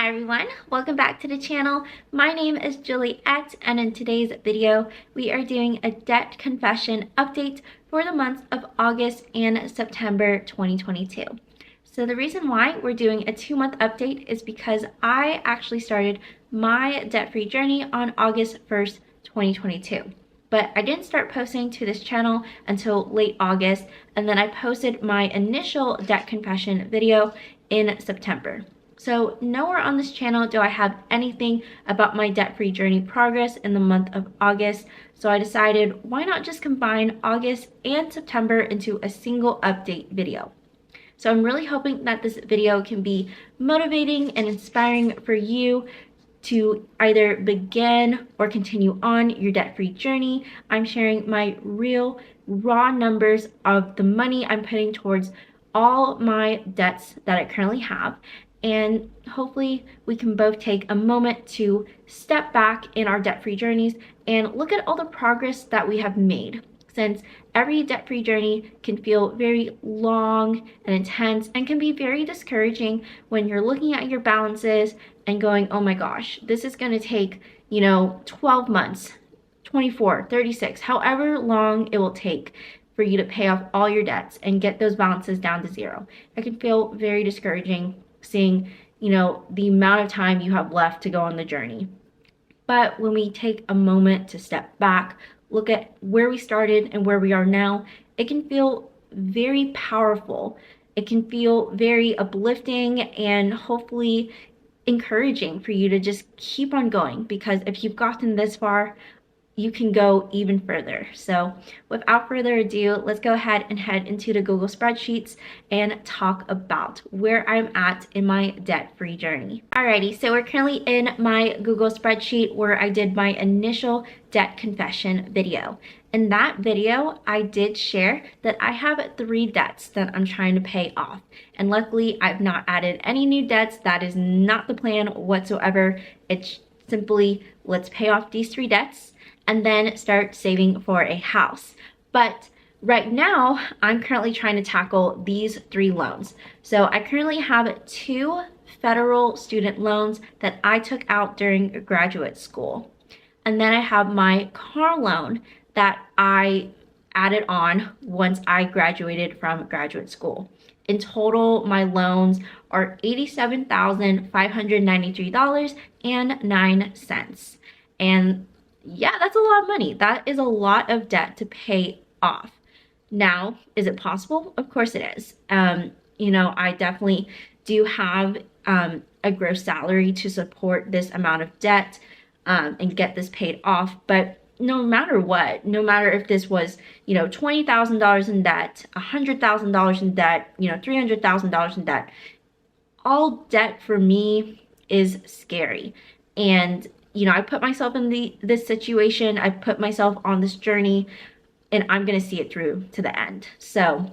Hi everyone, welcome back to the channel. My name is Juliette, and in today's video we are doing a debt confession update for the months of August and September 2022. So the reason why we're doing a 2-month update is because I actually started my debt-free journey on August 1st, 2022. But I didn't start posting to this channel until late August, and then I posted my initial debt confession video in September. So nowhere on this channel do I have anything about my debt-free journey progress in the month of August. So I decided, why not just combine August and September into a single update video? So I'm really hoping that this video can be motivating and inspiring for you to either begin or continue on your debt-free journey. I'm sharing my real raw numbers of the money I'm putting towards all my debts that I currently have. And hopefully we can both take a moment to step back in our debt-free journeys and look at all the progress that we have made, since every debt-free journey can feel very long and intense and can be very discouraging when you're looking at your balances and going, oh my gosh, this is going to take 12 months, 24, 36, however long it will take for you to pay off all your debts and get those balances down to zero. It can feel very discouraging seeing the amount of time you have left to go on the journey. But when we take a moment to step back, look at where we started and where we are now, it can feel very powerful. It can feel very uplifting and hopefully encouraging for you to just keep on going, because if you've gotten this far, you can go even further. So without further ado, let's go ahead and head into the Google Spreadsheets and talk about where I'm at in my debt-free journey. Alrighty, so we're currently in my Google Spreadsheet where I did my initial debt confession video. In that video, I did share that I have 3 debts that I'm trying to pay off. And luckily, I've not added any new debts. That is not the plan whatsoever. It's simply, let's pay off these 3 debts and then start saving for a house. But right now, I'm currently trying to tackle these 3 loans. So I currently have 2 federal student loans that I took out during graduate school. And then I have my car loan that I added on once I graduated from graduate school. In total, my loans are $87,593.09. And yeah, that's a lot of money. That is a lot of debt to pay off. Now, is it possible? Of course it is. I definitely do have a gross salary to support this amount of debt and get this paid off. But no matter what, no matter if this was, $20,000 in debt, $100,000 in debt, $300,000 in debt, all debt for me is scary. And I put myself in this situation, I put myself on this journey, and I'm going to see it through to the end. So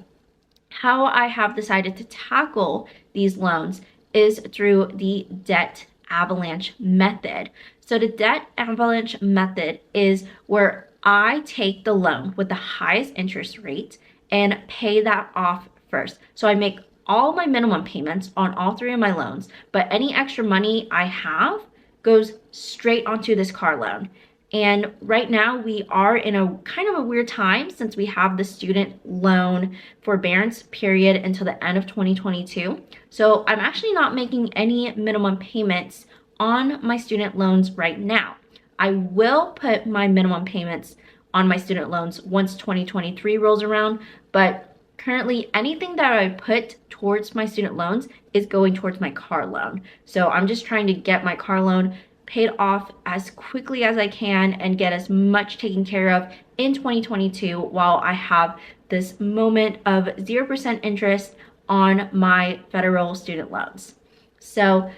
how I have decided to tackle these loans is through the debt avalanche method. So the debt avalanche method is where I take the loan with the highest interest rate and pay that off first. So I make all my minimum payments on all 3 of my loans, but any extra money I have goes straight onto this car loan. And right now we are in a kind of a weird time since we have the student loan forbearance period until the end of 2022. So I'm actually not making any minimum payments on my student loans right now. I will put my minimum payments on my student loans once 2023 rolls around, but currently anything that I put towards my student loans is going towards my car loan. So I'm just trying to get my car loan paid off as quickly as I can and get as much taken care of in 2022 while I have this moment of 0% interest on my federal student loans. So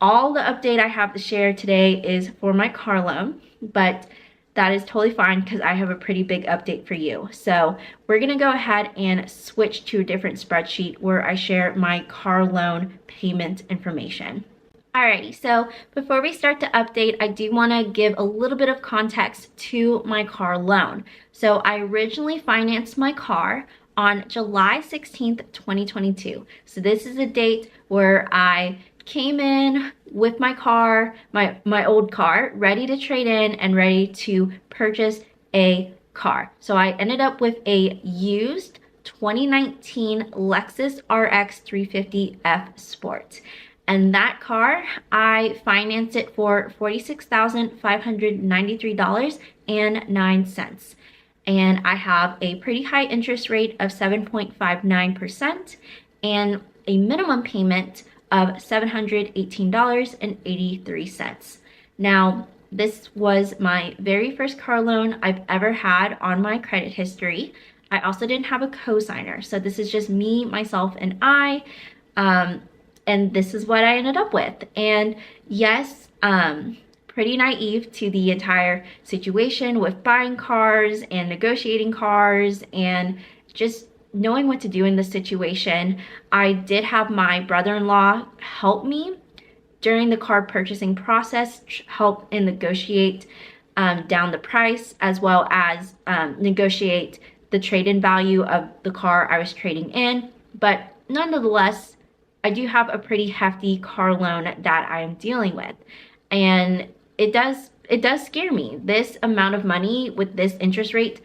all the update I have to share today is for my car loan, but that is totally fine because I have a pretty big update for you. So we're gonna go ahead and switch to a different spreadsheet where I share my car loan payment information. Alrighty, so before we start the update, I do want to give a little bit of context to my car loan. So I originally financed my car on July 16th, 2022. So this is a date where I came in with my car, my old car, ready to trade in and ready to purchase a car. So I ended up with a used 2019 Lexus RX 350F Sport. And that car, I financed it for $46,593.09. And I have a pretty high interest rate of 7.59% and a minimum payment of $718.83. Now, this was my very first car loan I've ever had on my credit history. I also didn't have a co-signer, so this is just me, myself, and I. And this is what I ended up with. And yes, pretty naive to the entire situation with buying cars and negotiating cars and just knowing what to do in this situation. I did have my brother-in-law help me during the car purchasing process, help and negotiate down the price, as well as negotiate the trade-in value of the car I was trading in. But nonetheless, I do have a pretty hefty car loan that I am dealing with, and it does scare me. This amount of money with this interest rate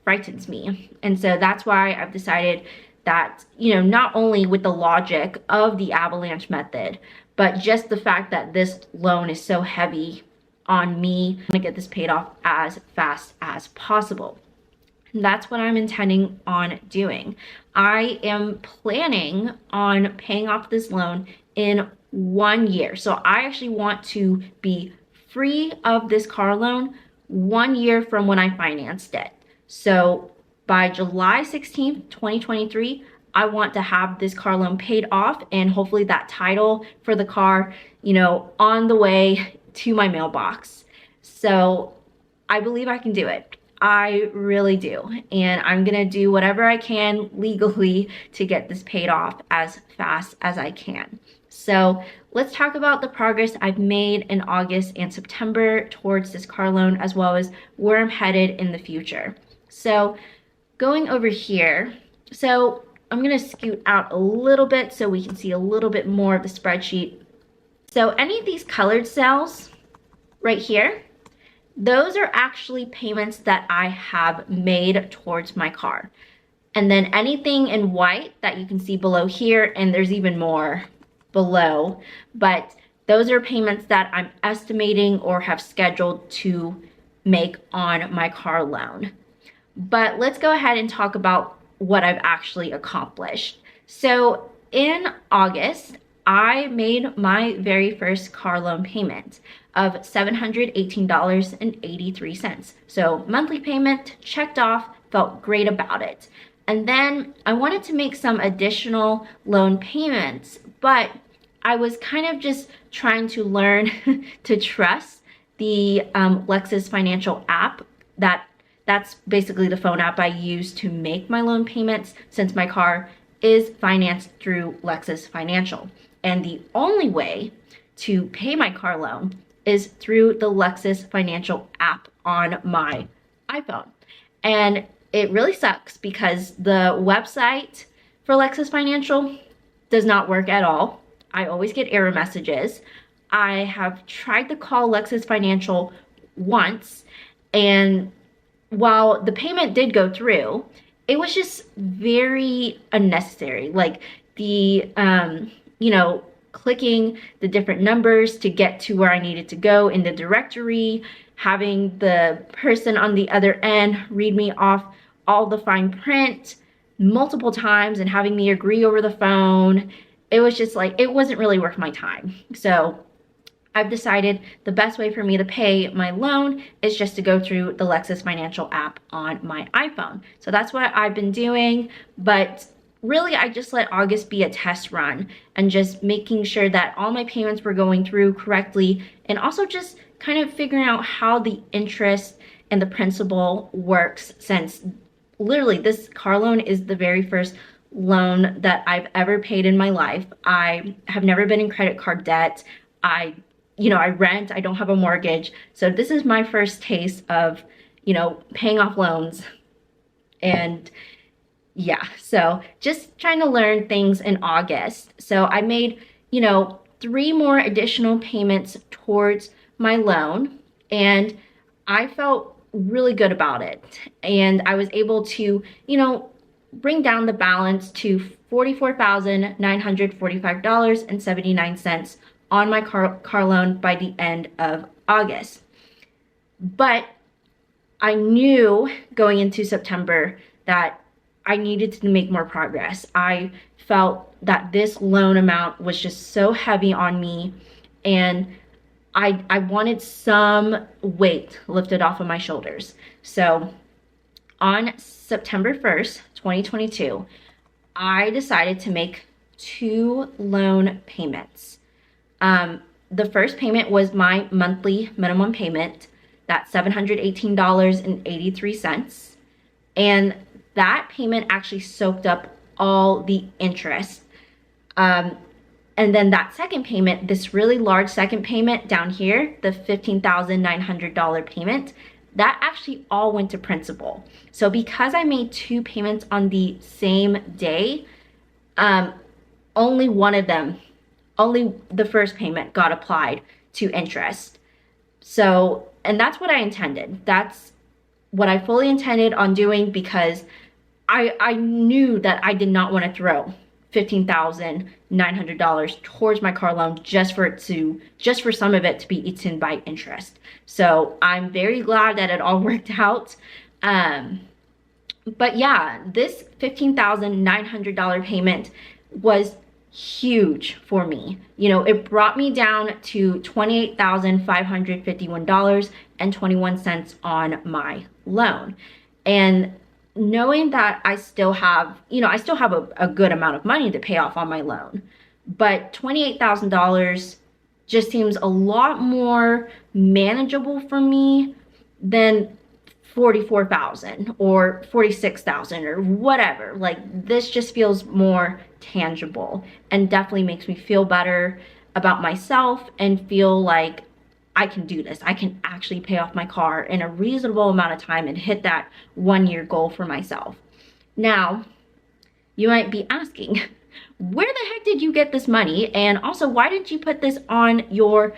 frightens me. And so that's why I've decided that, you know, not only with the logic of the avalanche method, but just the fact that this loan is so heavy on me, I'm gonna get this paid off as fast as possible. And that's what I'm intending on doing. I am planning on paying off this loan in 1 year. So I actually want to be free of this car loan 1 year from when I financed it. So by July 16th, 2023, I want to have this car loan paid off and hopefully that title for the car, you know, on the way to my mailbox. So I believe I can do it. I really do. And I'm gonna do whatever I can legally to get this paid off as fast as I can. So let's talk about the progress I've made in August and September towards this car loan, as well as where I'm headed in the future. So going over here, so I'm gonna scoot out a little bit so we can see a little bit more of the spreadsheet. So any of these colored cells right here, those are actually payments that I have made towards my car. And then anything in white that you can see below here, and there's even more below, but those are payments that I'm estimating or have scheduled to make on my car loan. But let's go ahead and talk about what I've actually accomplished. So in August, I made my very first car loan payment of $718.83. So monthly payment, checked off, felt great about it. And then I wanted to make some additional loan payments, but I was kind of just trying to learn to trust the Lexus Financial app. That's basically the phone app I use to make my loan payments, since my car is financed through Lexus Financial. And the only way to pay my car loan is through the Lexus Financial app on my iPhone. And it really sucks because the website for Lexus Financial does not work at all. I always get error messages. I have tried to call Lexus Financial once, and while the payment did go through, it was just very unnecessary. Like the, you know, clicking the different numbers to get to where I needed to go in the directory, having the person on the other end read me off all the fine print multiple times and having me agree over the phone. It was just like, it wasn't really worth my time. So I've decided the best way for me to pay my loan is just to go through the Lexus Financial app on my iPhone. So that's what I've been doing, but really I just let August be a test run and just making sure that all my payments were going through correctly, and also just kind of figuring out how the interest and the principal works, since literally this car loan is the very first loan that I've ever paid in my life. I have never been in credit card debt. I rent, I don't have a mortgage. So this is my first taste of, paying off loans. And yeah, so just trying to learn things in August. So I made, 3 more additional payments towards my loan, and I felt really good about it. And I was able to, bring down the balance to $44,945.79 on my car loan by the end of August. But I knew going into September that I needed to make more progress. I felt that this loan amount was just so heavy on me, and I wanted some weight lifted off of my shoulders. So on September 1st, 2022, I decided to make 2 loan payments. The first payment was my monthly minimum payment. That's $718.83. And that payment actually soaked up all the interest. And then that second payment, this really large second payment down here, the $15,900 payment, that actually all went to principal. So because I made 2 payments on the same day, only the first payment got applied to interest. So, and that's what I intended. That's what I fully intended on doing, because I knew that I did not want to throw $15,900 towards my car loan just for some of it to be eaten by interest. So I'm very glad that it all worked out. But yeah, this $15,900 payment was huge for me. It brought me down to $28,551.21 on my loan. And knowing that I still have a good amount of money to pay off on my loan, but $28,000 just seems a lot more manageable for me than $44,000 or $46,000 or whatever. Like, this just feels more tangible and definitely makes me feel better about myself and feel like I can do this. I can actually pay off my car in a reasonable amount of time and hit that 1-year goal for myself. Now, you might be asking, where the heck did you get this money? And also, why didn't you put this on your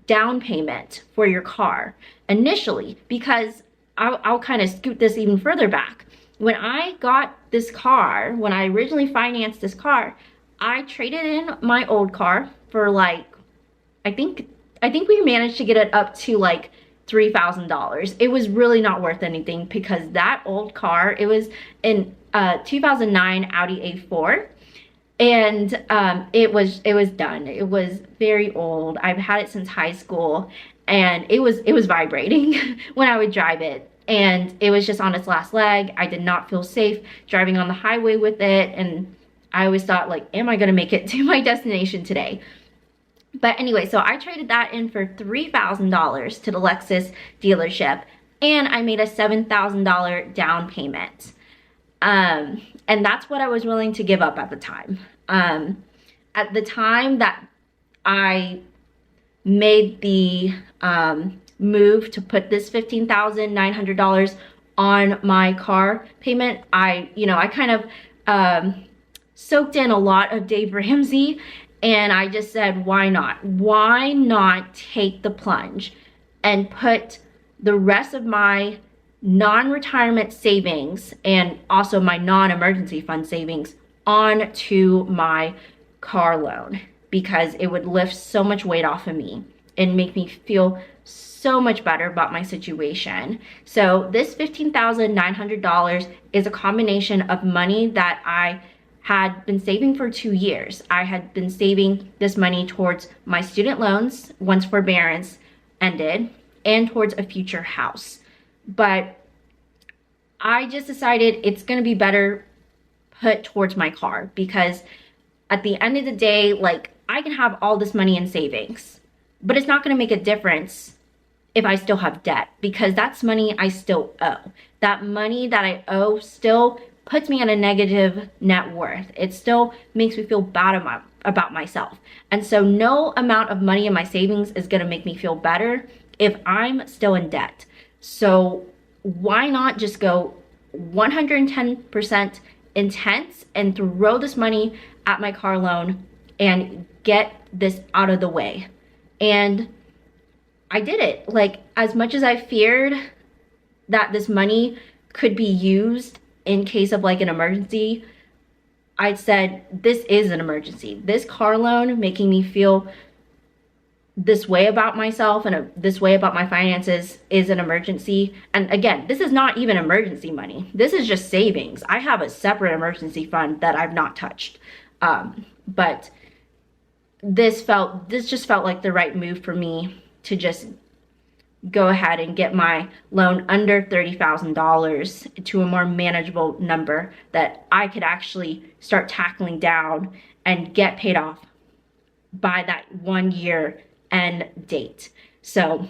down payment for your car initially? Because I'll kind of scoot this even further back. When I got this car, when I originally financed this car, I traded in my old car for I think we managed to get it up to like $3,000. It was really not worth anything, because that old car, it was in 2009 Audi A4, and it was done. It was very old. I've had it since high school, and it was vibrating when I would drive it, and it was just on its last leg. I did not feel safe driving on the highway with it, and I always thought, like, am I gonna make it to my destination today? But anyway, so I traded that in for $3,000 to the Lexus dealership, and I made a $7,000 down payment. And that's what I was willing to give up at the time. At the time that I made the move to put this $15,900 on my car payment, I kind of soaked in a lot of Dave Ramsey. And I just said, why not? Why not take the plunge and put the rest of my non-retirement savings and also my non-emergency fund savings onto my car loan? Because it would lift so much weight off of me and make me feel so much better about my situation. So this $15,900 is a combination of money that I had been saving for 2 years. I had been saving this money towards my student loans once forbearance ended, and towards a future house. But I just decided it's gonna be better put towards my car, because at the end of the day, like, I can have all this money in savings, but it's not gonna make a difference if I still have debt, because that's money I still owe. That money that I owe still puts me at a negative net worth. It still makes me feel bad about myself. And so no amount of money in my savings is gonna make me feel better if I'm still in debt. So why not just go 110% intense and throw this money at my car loan and get this out of the way. And I did it. Like, as much as I feared that this money could be used in case of like an emergency, I said, this is an emergency. This car loan making me feel this way about myself and this way about my finances is an emergency. And again, this is not even emergency money. This is just savings. I have a separate emergency fund that I've not touched. But this just felt like the right move for me to just go ahead and get my loan under $30,000 to a more manageable number that I could actually start tackling down and get paid off by that 1 year end date. So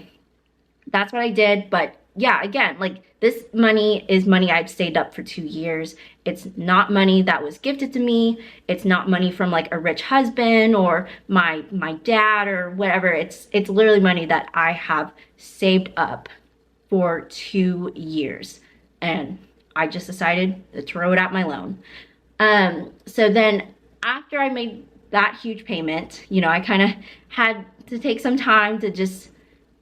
that's what I did. But yeah, again, like, this money is money I've saved up for 2 years. It's not money that was gifted to me. It's not money from like a rich husband or my dad or whatever. It's literally money that I have saved up for 2 years. And I just decided to throw it at my loan. So then after I made that huge payment, you know, I kind of had to take some time to just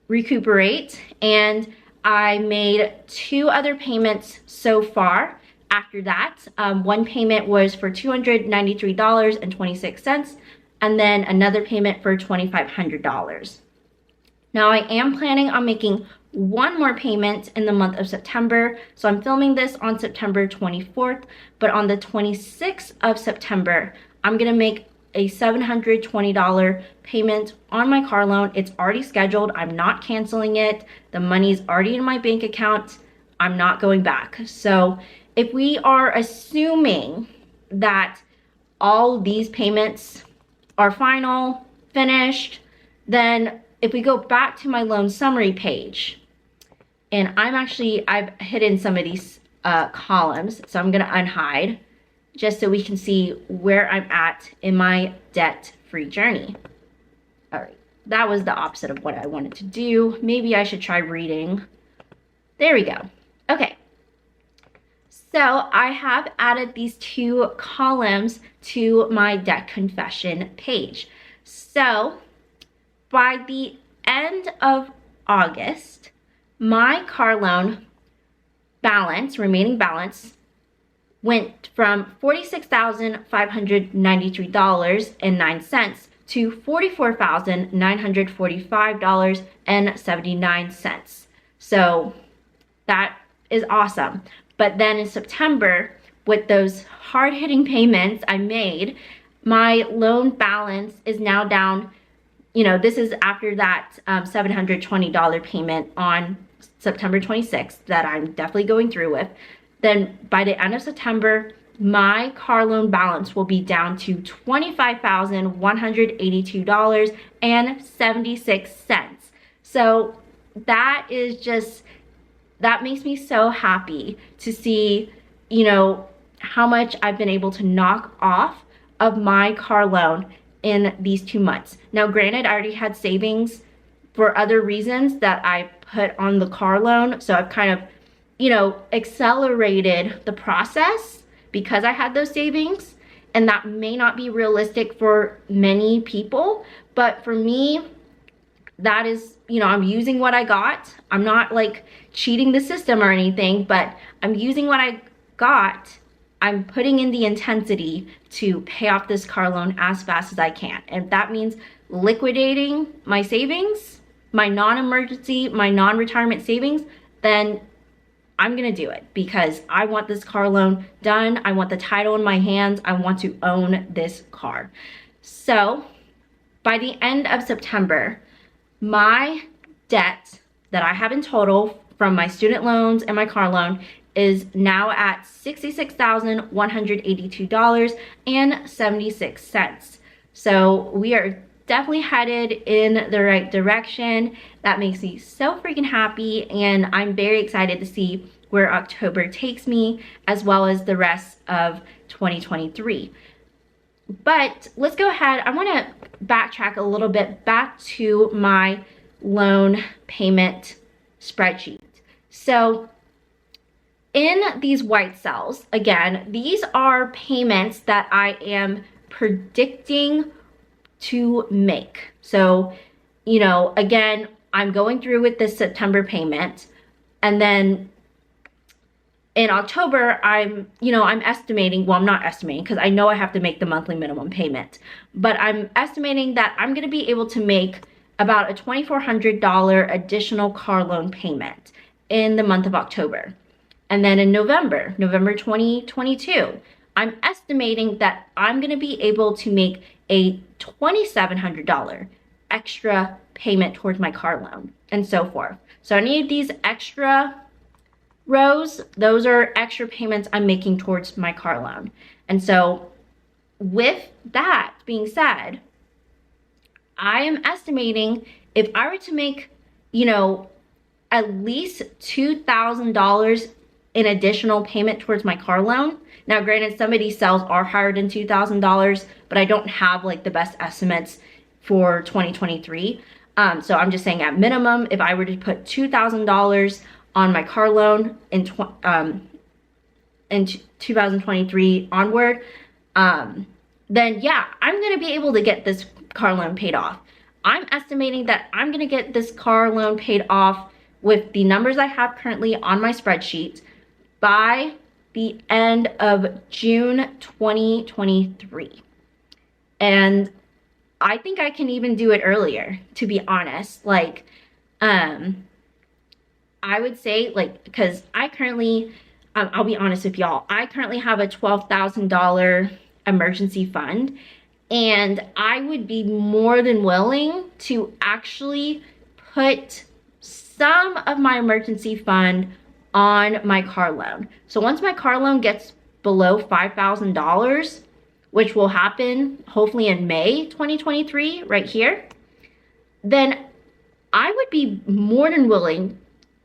recuperate, and I made 2 other payments so far after that. One payment was for $293.26, and then another payment for $2,500. Now I am planning on making one more payment in the month of September. So I'm filming this on September 24th, but on the 26th of September, I'm gonna make a $720 payment on my car loan. It's already scheduled. I'm not canceling it. The money's already in my bank account. I'm not going back. So if we are assuming that all these payments are final, finished, then if we go back to my loan summary page, and I've hidden some of these columns, so I'm gonna unhide just so we can see where I'm at in my debt-free journey. All right, that was the opposite of what I wanted to do. Maybe I should try reading. There we go. Okay, so I have added these 2 columns to my debt confession page. So by the end of August, my car loan balance, remaining balance, went from $46,593.09 to $44,945.79. So that is awesome. But then in September, with those hard-hitting payments I made, my loan balance is now down. You know, this is after that $720 payment on September 26th that I'm definitely going through with. Then by the end of September, my car loan balance will be down to $25,182.76. So that makes me so happy to see, you know, how much I've been able to knock off of my car loan in these 2 months. Now, granted, I already had savings for other reasons that I put on the car loan. So I've kind of, you know, accelerated the process because I had those savings, and that may not be realistic for many people, but for me, that is, you know, I'm using what I got. I'm not like cheating the system or anything, but I'm using what I got. I'm putting in the intensity to pay off this car loan as fast as I can. And if that means liquidating my savings, my non-emergency, my non-retirement savings, then I'm gonna do it because I want this car loan done. I want the title in my hands. I want to own this car. So by the end of September, my debt that I have in total from my student loans and my car loan is now at $66,182.76. So we are definitely headed in the right direction. That makes me so freaking happy, and I'm very excited to see where October takes me, as well as the rest of 2023. But let's go ahead. I want to backtrack a little bit back to my loan payment spreadsheet. So in these white cells, again, these are payments that I am predicting to make. So, you know, again, I'm going through with this September payment, and then in October, I'm estimating, well, I'm not estimating because I know I have to make the monthly minimum payment, but I'm estimating that I'm going to be able to make about a $2,400 additional car loan payment in the month of October. And then in November 2022, I'm estimating that I'm going to be able to make a $2,700 extra payment towards my car loan, and so forth. So any of these extra rows, those are extra payments I'm making towards my car loan. And so with that being said, I am estimating if I were to make, you know, at least $2,000 in additional payment towards my car loan. Now, granted, some of these sales are higher than $2,000, but I don't have like the best estimates for 2023. So I'm just saying at minimum, if I were to put $2,000 on my car loan in 2023 onward, then yeah, I'm gonna be able to get this car loan paid off. I'm estimating that I'm gonna get this car loan paid off with the numbers I have currently on my spreadsheet by the end of June 2023. And I think I can even do it earlier, to be honest. Like, I would say, like, because I currently, I'll be honest with y'all, I currently have a $12,000 emergency fund, and I would be more than willing to actually put some of my emergency fund on my car loan. So once my car loan gets below $5,000, which will happen hopefully in May 2023, right here, then I would be more than willing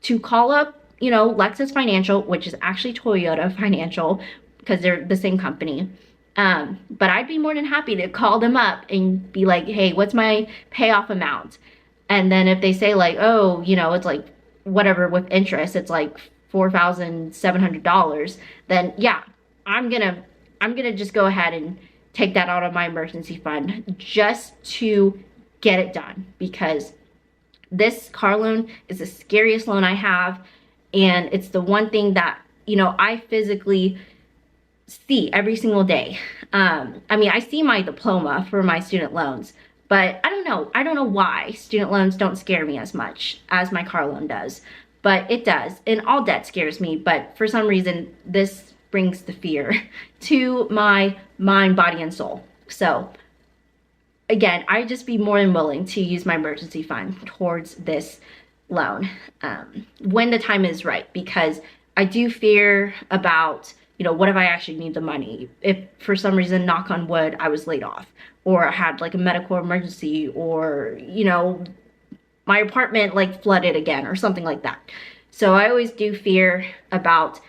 to call up, you know, Lexus Financial, which is actually Toyota Financial because they're the same company. But I'd be more than happy to call them up and be like, hey, what's my payoff amount? And then if they say like, oh, you know, it's like whatever with interest, it's like $4,700, then yeah, I'm gonna just go ahead and take that out of my emergency fund just to get it done, because this car loan is the scariest loan I have, and it's the one thing that, you know, I physically see every single day. I mean, I see my diploma for my student loans, but I don't know why student loans don't scare me as much as my car loan does, but it does. And all debt scares me, but for some reason, this brings the fear to my mind, body, and soul. So again, I'd just be more than willing to use my emergency fund towards this loan when the time is right, because I do fear about, you know, what if I actually need the money? If for some reason, knock on wood, I was laid off, or I had like a medical emergency, or, you know, my apartment like flooded again or something like that. So I always do fear about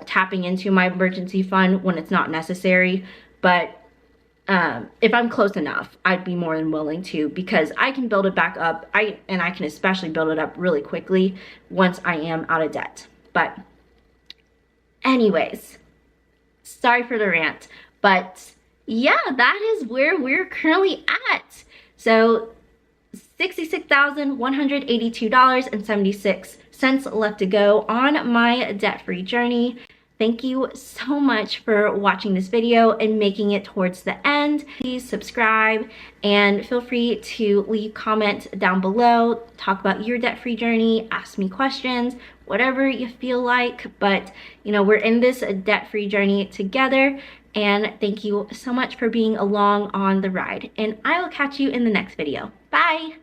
tapping into my emergency fund when it's not necessary. But if I'm close enough, I'd be more than willing to, because I can build it back up. I can especially build it up really quickly once I am out of debt. But anyways, sorry for the rant, but yeah, that is where we're currently at. So $66,182.76 left to go on my debt-free journey. Thank you so much for watching this video and making it towards the end. Please subscribe and feel free to leave comments down below. Talk about your debt-free journey, ask me questions, whatever you feel like. But, you know, we're in this debt-free journey together. And thank you so much for being along on the ride. And I will catch you in the next video. Bye!